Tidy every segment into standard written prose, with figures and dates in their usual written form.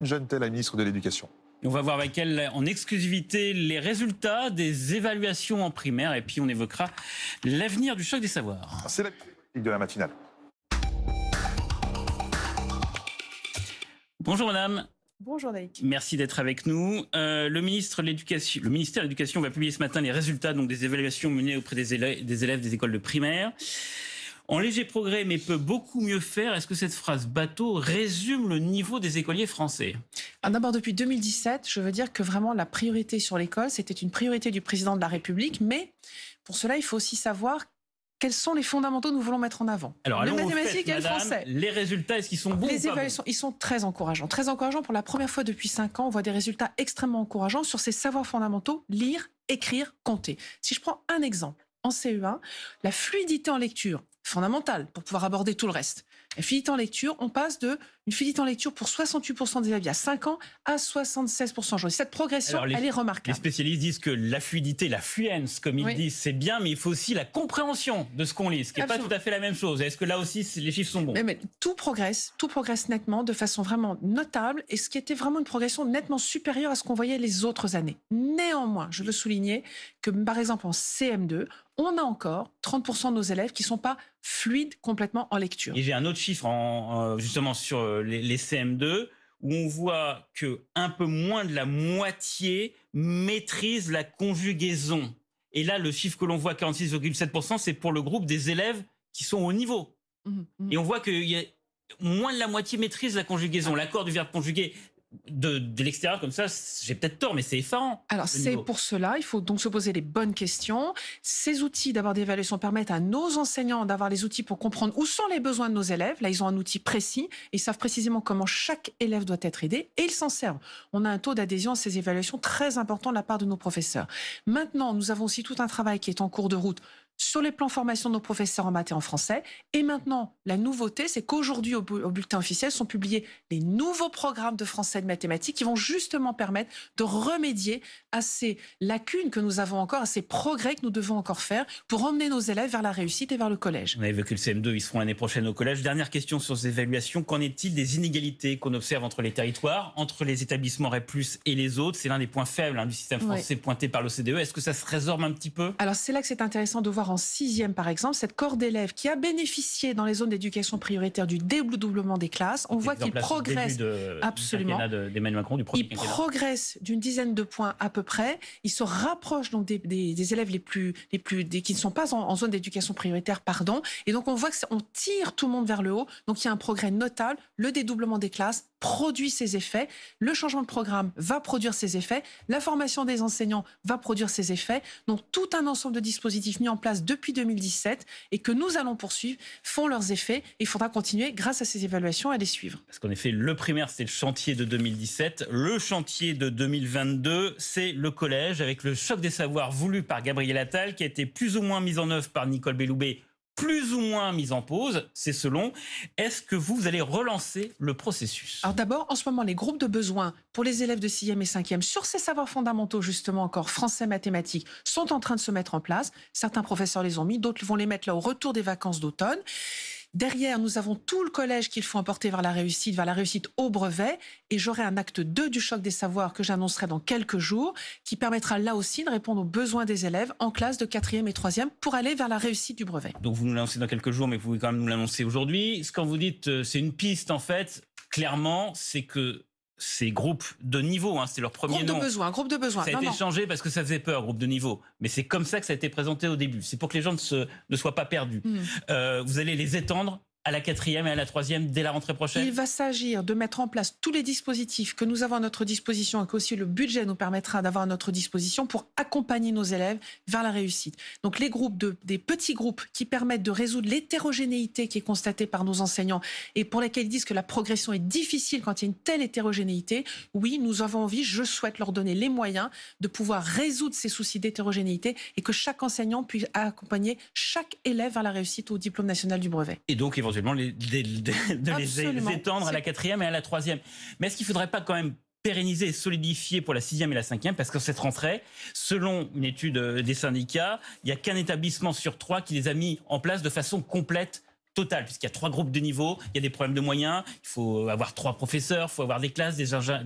Jeanne Tell, la ministre de l'Éducation. On va voir avec elle en exclusivité les résultats des évaluations en primaire et puis on évoquera l'avenir du choc des savoirs. C'est la politique de la matinale. Bonjour madame. Bonjour Naïk. Merci d'être avec nous. Le ministère de l'Éducation va publier ce matin les résultats donc, des évaluations menées auprès des élèves des écoles de primaire. En léger progrès, mais peut beaucoup mieux faire. Est-ce que cette phrase bateau résume le niveau des écoliers français? D'abord, depuis 2017, je veux dire que vraiment la priorité sur l'école, c'était une priorité du président de la République. Mais pour cela, il faut aussi savoir quels sont les fondamentaux que nous voulons mettre en avant. Alors, les allons mathématiques fait, et le madame, français. Les résultats, est-ce qu'ils sont bons Les ou pas évaluations, bons? ils sont très encourageants. Très encourageants. Pour la première fois depuis 5 ans, on voit des résultats extrêmement encourageants sur ces savoirs fondamentaux, lire, écrire, compter. Si je prends un exemple, en CE1, la fluidité en lecture, fondamentale pour pouvoir aborder tout le reste. La fluidité en lecture, on passe d'une fluidité en lecture pour 68% des élèves il y a 5 ans à 76% aujourd'hui. Cette progression, elle est remarquable. Les spécialistes disent que la fluidité, la fluence, comme ils disent, c'est bien, mais il faut aussi la compréhension de ce qu'on lit, ce qui n'est pas tout à fait la même chose. Est-ce que là aussi, les chiffres sont bons? Mais tout progresse nettement, de façon vraiment notable, et ce qui était vraiment une progression nettement supérieure à ce qu'on voyait les autres années. Néanmoins, je veux souligner que, par exemple, en CM2, on a encore 30% de nos élèves qui ne sont pas fluides complètement en lecture. Et j'ai un autre chiffre justement sur les CM2 où on voit que un peu moins de la moitié maîtrise la conjugaison. Et là, le chiffre que l'on voit, 46,7%, c'est pour le groupe des élèves qui sont au niveau. Et on voit que moins de la moitié maîtrise la conjugaison, l'accord du verbe conjugué. De l'extérieur comme ça, j'ai peut-être tort, mais c'est effarant. Alors c'est pour cela, il faut donc se poser les bonnes questions. Ces outils d'abord d'évaluation permettent à nos enseignants d'avoir les outils pour comprendre où sont les besoins de nos élèves. Là, ils ont un outil précis et ils savent précisément comment chaque élève doit être aidé et ils s'en servent. On a un taux d'adhésion à ces évaluations très important de la part de nos professeurs. Maintenant, nous avons aussi tout un travail qui est en cours de route sur les plans formation de nos professeurs en maths et en français. Et maintenant, la nouveauté, c'est qu'aujourd'hui, au bulletin officiel, sont publiés les nouveaux programmes de français et de mathématiques qui vont justement permettre de remédier à ces lacunes que nous avons encore, à ces progrès que nous devons encore faire pour emmener nos élèves vers la réussite et vers le collège. On a évoqué le CM2, ils seront l'année prochaine au collège. Dernière question sur ces évaluations. Qu'en est-il des inégalités qu'on observe entre les territoires, entre les établissements REP+, et les autres? C'est l'un des points faibles du système français pointé par l'OCDE. Est-ce que ça se résorbe un petit peu? Alors c'est là que c'est intéressant de voir en 6e, par exemple, cette cohorte d'élèves qui a bénéficié dans les zones d'éducation prioritaire du dédoublement des classes. On voit qu'ils progressent absolument. d'Emmanuel Macron, du premier quinquennat. Ils progressent d'une dizaine de points à peu près. Ils se rapprochent donc des élèves qui ne sont pas en zone d'éducation prioritaire, pardon. Et donc on voit qu'on tire tout le monde vers le haut. Donc il y a un progrès notable. Le dédoublement des classes produit ses effets. Le changement de programme va produire ses effets. La formation des enseignants va produire ses effets. Donc tout un ensemble de dispositifs mis en place depuis 2017 et que nous allons poursuivre font leurs effets. Il faudra continuer grâce à ces évaluations à les suivre. Parce qu'en effet, le primaire, c'était le chantier de 2017. Le chantier de 2022, c'est le collège avec le choc des savoirs voulu par Gabriel Attal qui a été plus ou moins mis en œuvre par Nicole Belloubet, plus ou moins mise en pause, c'est selon. Est-ce que vous allez relancer le processus? Alors d'abord, en ce moment, les groupes de besoins pour les élèves de 6e et 5e sur ces savoirs fondamentaux, justement encore français, mathématiques, sont en train de se mettre en place. Certains professeurs les ont mis, d'autres vont les mettre là au retour des vacances d'automne. Derrière, nous avons tout le collège qu'il faut emporter vers la réussite au brevet. Et j'aurai un acte 2 du choc des savoirs que j'annoncerai dans quelques jours, qui permettra là aussi de répondre aux besoins des élèves en classe de 4e et 3e pour aller vers la réussite du brevet. Donc vous nous l'annoncez dans quelques jours, mais vous pouvez quand même nous l'annoncer aujourd'hui. Ce que vous dites, c'est une piste en fait. Clairement, c'est que ces groupes de niveau, c'est leur premier nom. Groupe de besoin. Ça a été changé parce que ça faisait peur, groupe de niveau. Mais c'est comme ça que ça a été présenté au début. C'est pour que les gens ne soient pas perdus. Vous allez les étendre à la 4e et à la 3e dès la rentrée prochaine? Il va s'agir de mettre en place tous les dispositifs que nous avons à notre disposition et qu'aussi le budget nous permettra d'avoir à notre disposition pour accompagner nos élèves vers la réussite. Donc les groupes, des petits groupes qui permettent de résoudre l'hétérogénéité qui est constatée par nos enseignants et pour lesquels ils disent que la progression est difficile quand il y a une telle hétérogénéité. Oui, nous avons envie, je souhaite leur donner les moyens de pouvoir résoudre ces soucis d'hétérogénéité et que chaque enseignant puisse accompagner chaque élève vers la réussite au diplôme national du brevet. Et donc éventuellement les étendre à la 4e et à la 3e. Mais est-ce qu'il ne faudrait pas quand même pérenniser et solidifier pour la 6e et la 5e? Parce que cette rentrée, selon une étude des syndicats, il n'y a qu'un établissement sur 3 qui les a mis en place de façon complète totale, puisqu'il y a 3 groupes de niveau, il y a des problèmes de moyens, il faut avoir 3 professeurs, il faut avoir des classes, il y a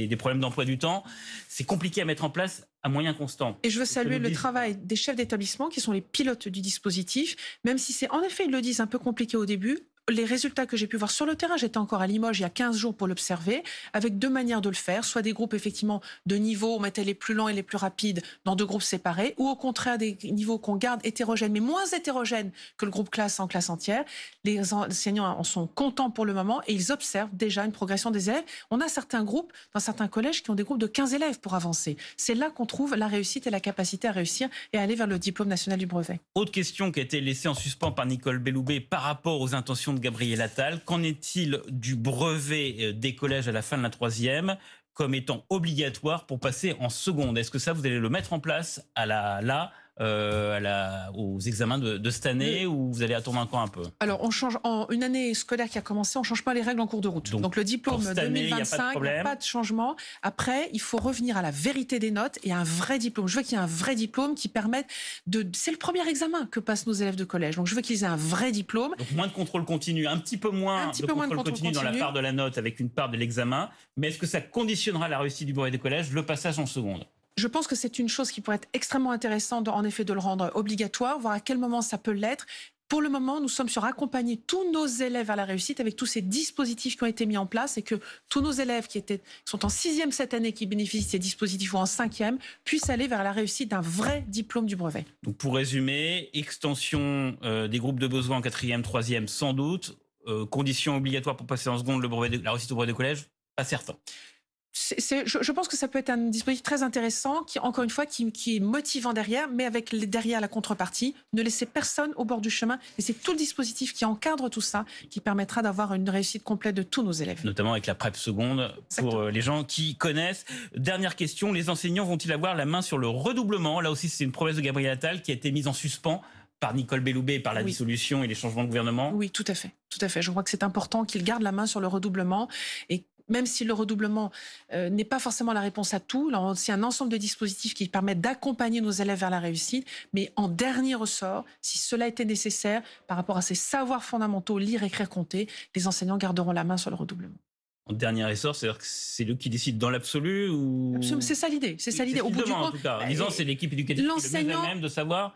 des problèmes d'emploi du temps. C'est compliqué à mettre en place à moyens constants. Et je veux saluer le travail des chefs d'établissement qui sont les pilotes du dispositif, même si c'est, en effet, ils le disent, un peu compliqué au début. Les résultats que j'ai pu voir sur le terrain, j'étais encore à Limoges il y a 15 jours pour l'observer, avec 2 manières de le faire, soit des groupes effectivement de niveau, on mettait les plus lents et les plus rapides dans 2 groupes séparés, ou au contraire des niveaux qu'on garde hétérogènes, mais moins hétérogènes que le groupe classe en classe entière. Les enseignants en sont contents pour le moment et ils observent déjà une progression des élèves. On a certains groupes, dans certains collèges, qui ont des groupes de 15 élèves pour avancer. C'est là qu'on trouve la réussite et la capacité à réussir et à aller vers le diplôme national du brevet. Autre question qui a été laissée en suspens par Nicole Belloubet par rapport aux intentions de Gabriel Attal. Qu'en est-il du brevet des collèges à la fin de la 3e comme étant obligatoire pour passer en seconde? Est-ce que ça, vous allez le mettre en place aux examens de cette année ou vous allez attendre encore un peu? Alors, on change en une année scolaire qui a commencé, on ne change pas les règles en cours de route. Donc le diplôme 2025, il n'y a pas de changement. Après, il faut revenir à la vérité des notes et à un vrai diplôme. Je veux qu'il y ait un vrai diplôme qui permette de... C'est le premier examen que passent nos élèves de collège. Donc je veux qu'ils aient un vrai diplôme. Donc moins de contrôle continu, un petit peu moins de contrôle continu dans la part de la note avec une part de l'examen. Mais est-ce que ça conditionnera la réussite du brevet des collèges, le passage en seconde? Je pense que c'est une chose qui pourrait être extrêmement intéressante, en effet, de le rendre obligatoire, voir à quel moment ça peut l'être. Pour le moment, nous sommes sur accompagner tous nos élèves à la réussite avec tous ces dispositifs qui ont été mis en place et que tous nos élèves qui sont en 6e cette année, qui bénéficient de ces dispositifs ou en 5e, puissent aller vers la réussite d'un vrai diplôme du brevet. Donc pour résumer, extension des groupes de besoins en 4e, 3e sans doute, condition obligatoire pour passer en seconde la réussite au brevet des collèges, pas certain. Je pense que ça peut être un dispositif très intéressant, qui, encore une fois, qui est motivant derrière, mais avec derrière la contrepartie, ne laisser personne au bord du chemin. Et c'est tout le dispositif qui encadre tout ça, qui permettra d'avoir une réussite complète de tous nos élèves. Notamment avec la PrEP seconde, pour les gens qui connaissent. Dernière question, les enseignants vont-ils avoir la main sur le redoublement? Là aussi, c'est une promesse de Gabriel Attal qui a été mise en suspens par Nicole Belloubet, par la dissolution et les changements de gouvernement. Oui, tout à fait. Tout à fait. Je crois que c'est important qu'ils gardent la main sur le redoublement et même si le redoublement n'est pas forcément la réponse à tout, là, c'est un ensemble de dispositifs qui permettent d'accompagner nos élèves vers la réussite. Mais en dernier ressort, si cela était nécessaire, par rapport à ces savoirs fondamentaux, lire, écrire, compter, les enseignants garderont la main sur le redoublement. En dernier ressort, c'est-à-dire que c'est eux qui décident dans l'absolu ou... Absolument, c'est ça l'idée. C'est ça l'idée. Au bout du compte, en tout cas, en disant c'est l'équipe éducative qui est le mieux à même de savoir.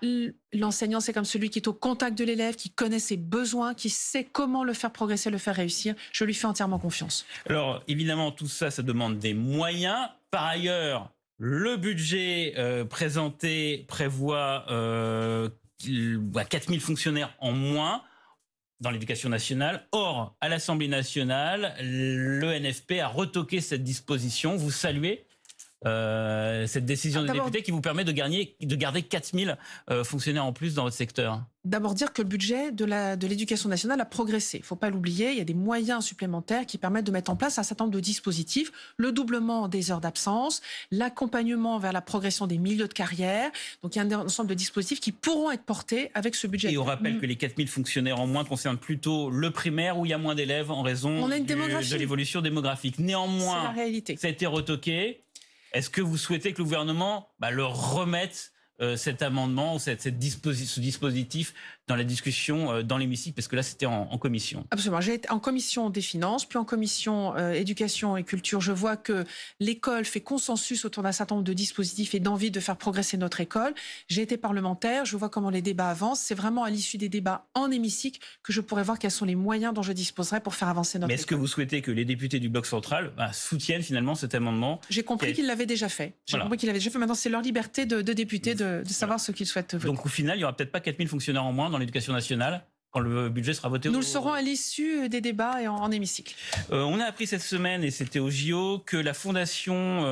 L'enseignant, c'est comme celui qui est au contact de l'élève, qui connaît ses besoins, qui sait comment le faire progresser, le faire réussir. Je lui fais entièrement confiance. Alors, évidemment, tout ça, ça demande des moyens. Par ailleurs, le budget présenté prévoit 4000 fonctionnaires en moins dans l'éducation nationale. Or, à l'Assemblée nationale, le NFP a retoqué cette disposition. Vous saluez cette décision des députés qui vous permet de garder 4000 fonctionnaires en plus dans votre secteur? D'abord dire que le budget de l'éducation nationale a progressé. Il ne faut pas l'oublier, il y a des moyens supplémentaires qui permettent de mettre en place un certain nombre de dispositifs. Le doublement des heures d'absence, l'accompagnement vers la progression des milieux de carrière. Donc il y a un ensemble de dispositifs qui pourront être portés avec ce budget. Et on rappelle que les 4000 fonctionnaires en moins concernent plutôt le primaire où il y a moins d'élèves en raison de l'évolution démocifique. Néanmoins, c'est la réalité. Ça a été retoqué. Est-ce que vous souhaitez que le gouvernement le remette cet amendement, ce dispositif dans la discussion dans l'hémicycle, parce que là c'était en commission? Absolument. J'ai été en commission des finances, puis en commission éducation et culture. Je vois que l'école fait consensus autour d'un certain nombre de dispositifs et d'envie de faire progresser notre école. J'ai été parlementaire, je vois comment les débats avancent. C'est vraiment à l'issue des débats en hémicycle que je pourrais voir quels sont les moyens dont je disposerai pour faire avancer notre école. Mais est-ce que vous souhaitez que les députés du bloc central soutiennent finalement cet amendement? J'ai compris qu'ils l'avaient déjà fait. Maintenant, c'est leur liberté de députés de savoir ce qu'ils souhaitent voter. Donc au final, il n'y aura peut-être pas 4000 fonctionnaires en moins dans l'éducation nationale quand le budget sera voté? Nous le saurons à l'issue des débats et en hémicycle. On a appris cette semaine, et c'était au JO, que la fondation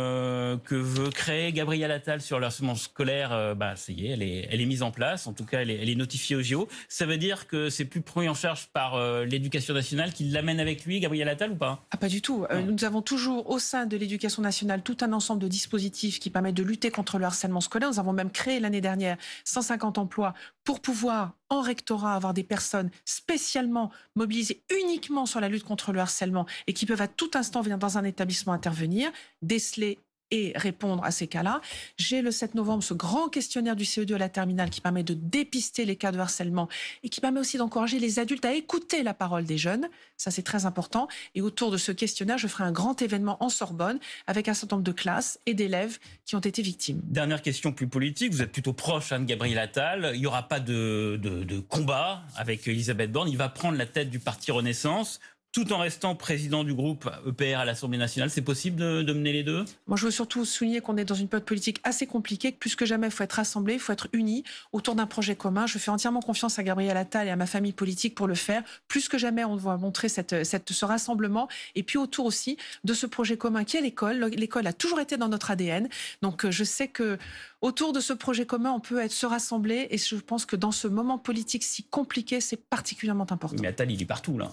que veut créer Gabriel Attal sur le harcèlement scolaire, ça y est, elle est mise en place. En tout cas, elle est notifiée au JO. Ça veut dire que c'est plus pris en charge par l'éducation nationale, qui l'amène avec lui, Gabriel Attal, ou pas? Pas du tout. Nous avons toujours au sein de l'éducation nationale tout un ensemble de dispositifs qui permettent de lutter contre le harcèlement scolaire. Nous avons même créé l'année dernière 150 emplois pour pouvoir, en rectorat, avoir des personnes spécialement mobilisées uniquement sur la lutte contre le harcèlement et qui peuvent à tout instant venir dans un établissement intervenir, déceler et répondre à ces cas-là. J'ai le 7 novembre ce grand questionnaire du CE2 à la terminale qui permet de dépister les cas de harcèlement et qui permet aussi d'encourager les adultes à écouter la parole des jeunes. Ça, c'est très important. Et autour de ce questionnaire, je ferai un grand événement en Sorbonne avec un certain nombre de classes et d'élèves qui ont été victimes. Dernière question plus politique. Vous êtes plutôt proche de Gabriel Attal. Il n'y aura pas de combat avec Elisabeth Borne. Il va prendre la tête du parti Renaissance, tout en restant président du groupe EPR à l'Assemblée nationale. C'est possible de mener les deux? Moi, je veux surtout souligner qu'on est dans une période politique assez compliquée, que plus que jamais, il faut être rassemblés, il faut être unis autour d'un projet commun. Je fais entièrement confiance à Gabriel Attal et à ma famille politique pour le faire. Plus que jamais, on doit montrer ce rassemblement. Et puis autour aussi de ce projet commun qui est l'école. L'école a toujours été dans notre ADN. Donc, je sais que autour de ce projet commun, on peut se rassembler. Et je pense que dans ce moment politique si compliqué, c'est particulièrement important. Mais Attal, il est partout, là.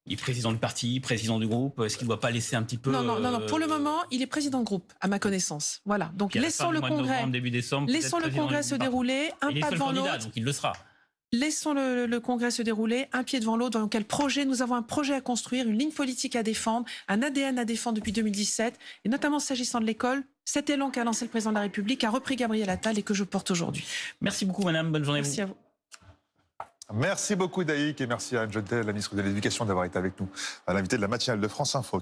Il est président du parti, président du groupe. Est-ce qu'il ne doit pas laisser un petit peu... Non. Pour le moment, il est président de groupe, à ma connaissance. Voilà. Donc, laissons le congrès, laissons le congrès se dérouler, un pas devant l'autre. Donc il le sera. Laissons le congrès se dérouler, un pied devant l'autre. Dans quel projet? Nous avons un projet à construire, une ligne politique à défendre, un ADN à défendre depuis 2017, et notamment s'agissant de l'école. Cet élan qu'a lancé le président de la République a repris Gabriel Attal et que je porte aujourd'hui. Merci beaucoup, madame. Bonne journée. Merci à vous. Merci beaucoup Daïk et merci à Anne Jodel, la ministre de l'Éducation, d'avoir été avec nous à l'invité de la matinale de France Info.